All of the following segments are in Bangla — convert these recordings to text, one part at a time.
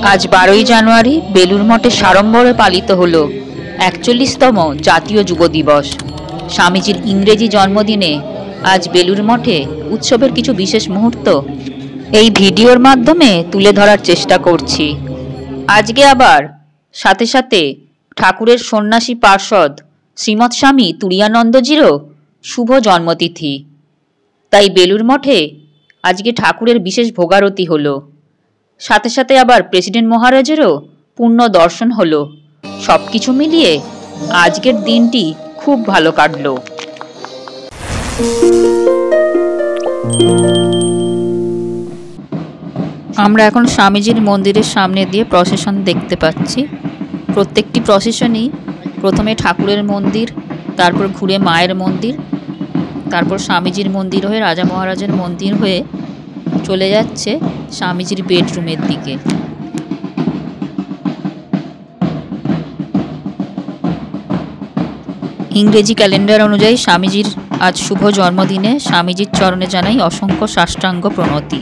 আজ 12ই জানুয়ারি বেলুড় মঠে সাড়ম্বরে পালিত হল 41তম জাতীয় যুব দিবস। স্বামীজির ইংরেজি জন্মদিনে আজ বেলুড় মঠে উৎসবের কিছু বিশেষ মুহূর্ত এই ভিডিওর মাধ্যমে তুলে ধরার চেষ্টা করছি। আজকে আবার সাথে সাথে ঠাকুরের সন্ন্যাসী পার্ষদ শ্রীমৎ স্বামী তুরীয়ানন্দজিরও শুভ জন্মতিথি। তাই বেলুড় মঠে আজকে ঠাকুরের বিশেষ ভোগারতি হলো। সাথে সাথে আবার প্রেসিডেন্ট মহারাজেরও পূর্ণ দর্শন হলো। সব কিছু মিলিয়ে আজকের দিনটি খুব ভালো কাটলো। আমরা এখন স্বামীজির মন্দিরের সামনে দিয়ে প্রসেশন দেখতে পাচ্ছি। প্রত্যেকটি প্রসেশনই প্রথমে ঠাকুরের মন্দির, তারপর ঘুরে মায়ের মন্দির, তারপর স্বামীজির মন্দির হয়ে রাজা মহারাজের মন্দির হয়ে চলে যাচ্ছে স্বামীজির বেডরুমের দিকে। ইংরেজি ক্যালেন্ডার অনুযায়ী স্বামীজির আজ শুভ জন্মদিনে স্বামীজির চরণে জানাই অসংখ্য সাষ্টাঙ্গ প্রণতি।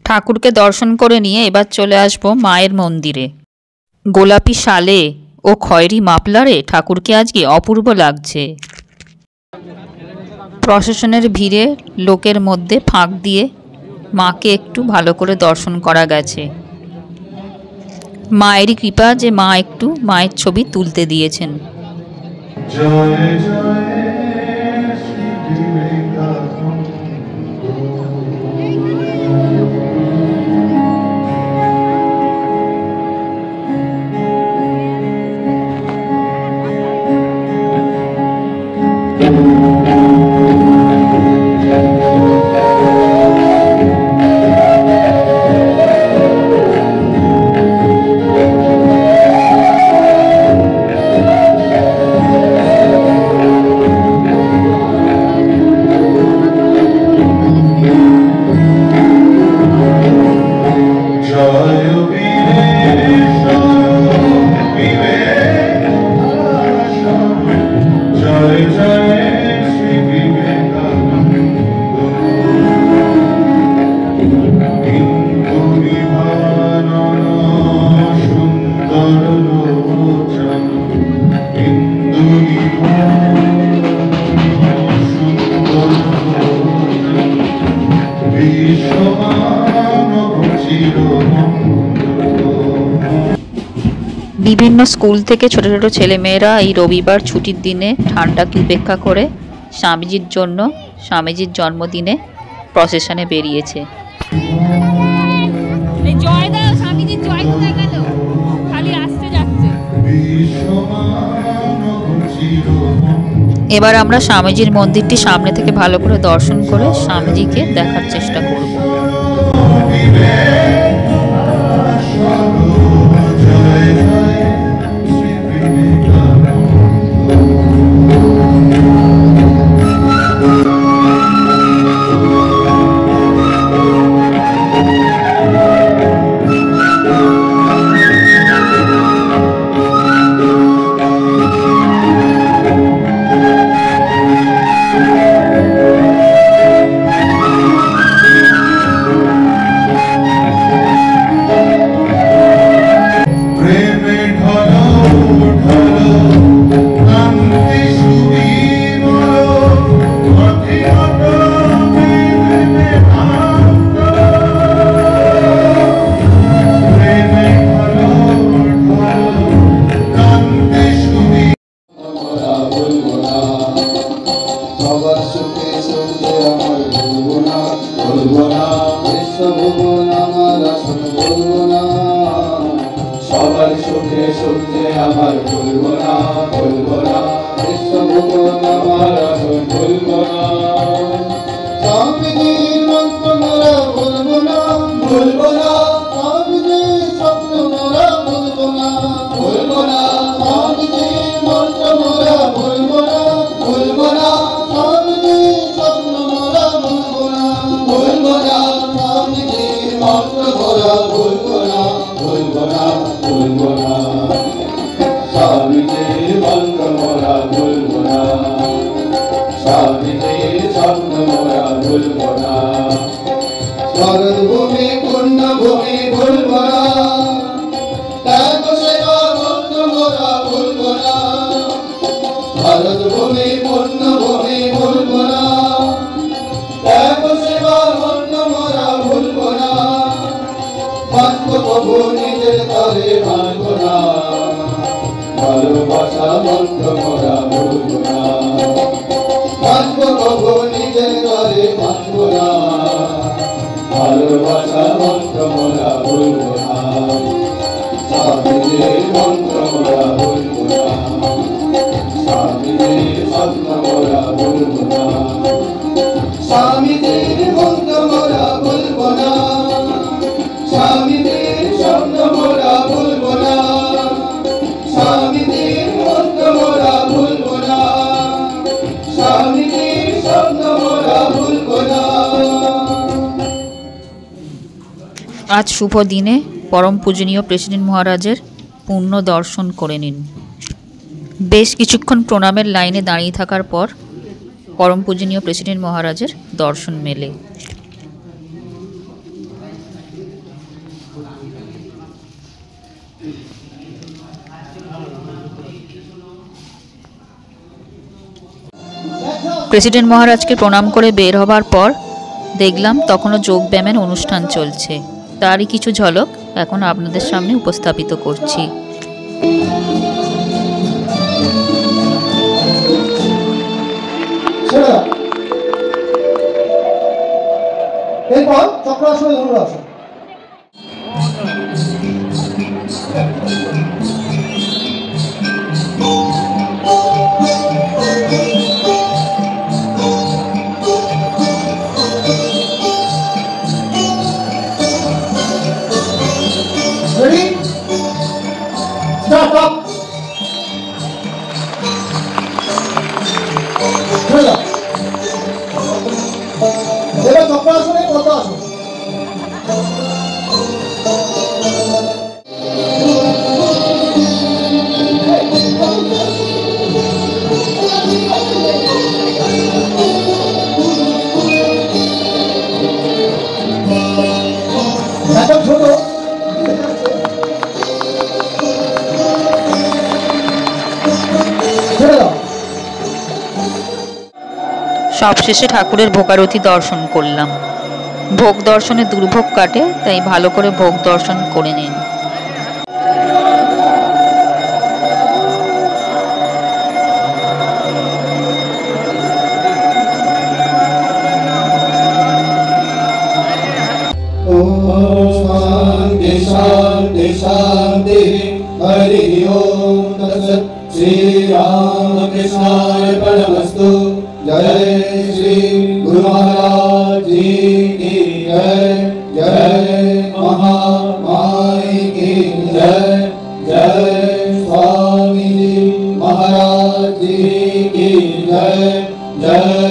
ঠাকুরকে দর্শন করে নিয়ে এবার চলে আসব মায়ের মন্দিরে। গোলাপি শালে ও খয়েরি মাফলারে ঠাকুরকে আজকে অপূর্ব লাগছে। প্রশাসনের ভিড়ে লোকের মধ্যে ফাঁক দিয়ে মাকে একটু ভালো করে দর্শন করা গেছে। মায়েরই কৃপা যে মা একটু মায়ের ছবি তুলতে দিয়েছেন। বিভিন্ন স্কুল থেকে ছোট ছোট ছেলেমেয়েরা এই রবিবার ছুটির দিনে ঠান্ডাকে উপেক্ষা করে স্বামীজির জন্য স্বামীজির জন্মদিনে প্রসেশনে বেরিয়েছে। এবার আমরা স্বামীজির মন্দিরটি সামনে থেকে ভালো করে দর্শন করে স্বামীজিকে দেখার চেষ্টা করব। সবার সুখে সুখে আমার ভুলবো না, ভুলবো না, বিশ্বভুবন আমার আসন ভুলবো না। স্বামীজির মন্ত্র মোরা ভুলবো না, ভুলবো না, স্বামীজির স্বপ্ন মোরা ভুলবো না, ভুলবো না, স্বামীজির মন্ত্র মোরা ভুলবো ভারত ভূমি পূর্ণ ভূমি ভুলব না, ত্যাগ সেবা অন্য মোরা ভুলব না, বাঁচব প্রভু নিজের তরে মানব না, ভালোবাসা মন্ত্র মোরা ভুলব না, বাঁচব প্রভু নিজের তরে মানব না, ভালোবাসা মন্ত্র মোরা ভুলব না, স্বামীজির মন্ত্র মোরা ভুলব না, স্বামীজির স্বপ্ন মোরা ভুলব না, স্বামীজির মন্ত্র মোরা ভুলব না, স্বামীজির স্বপ্ন মোরা ভুলব না, স্বামীজির মন্ত্র মোরা ভুলব না, স্বামীজির স্বপ্ন মোরা ভুলব না। আজ শুভ দিনে পরম পূজনীয় প্রেসিডেন্ট মহারাজের পূর্ণ দর্শন করে নিন। বেশ কিছুক্ষণ প্রণামের লাইনে দাঁড়িয়ে থাকার পর পরম পূজনীয় প্রেসিডেন্ট মহারাজের দর্শন মেলে। প্রেসিডেন্ট মহারাজকে প্রণাম করে বের হবার পর দেখলাম তখনও যোগব্যায়ামের অনুষ্ঠান চলছে। তারই কিছু ঝলক এখন আপনাদের সামনে উপস্থাপিত করছি। এরপর চক্রাসনে ধনুরাসন। Ready? Start up. এবার চক্রাসনে পদ্মাসন। এখন ছোট সবশেষে ঠাকুরের ভোগারতি দর্শন করলাম। ভোগ দর্শনে দুর্ভোগ কাটে, তাই ভালো করে ভোগ দর্শন করে নিন। शांति शांति शांति हरि ओम तत्सत् श्री राम कृष्णाय परमस्तु। जय श्री गुरु महाराज जी की जय, जय महामाई की जय, जय स्वामी जी महाराज जी की जय, जय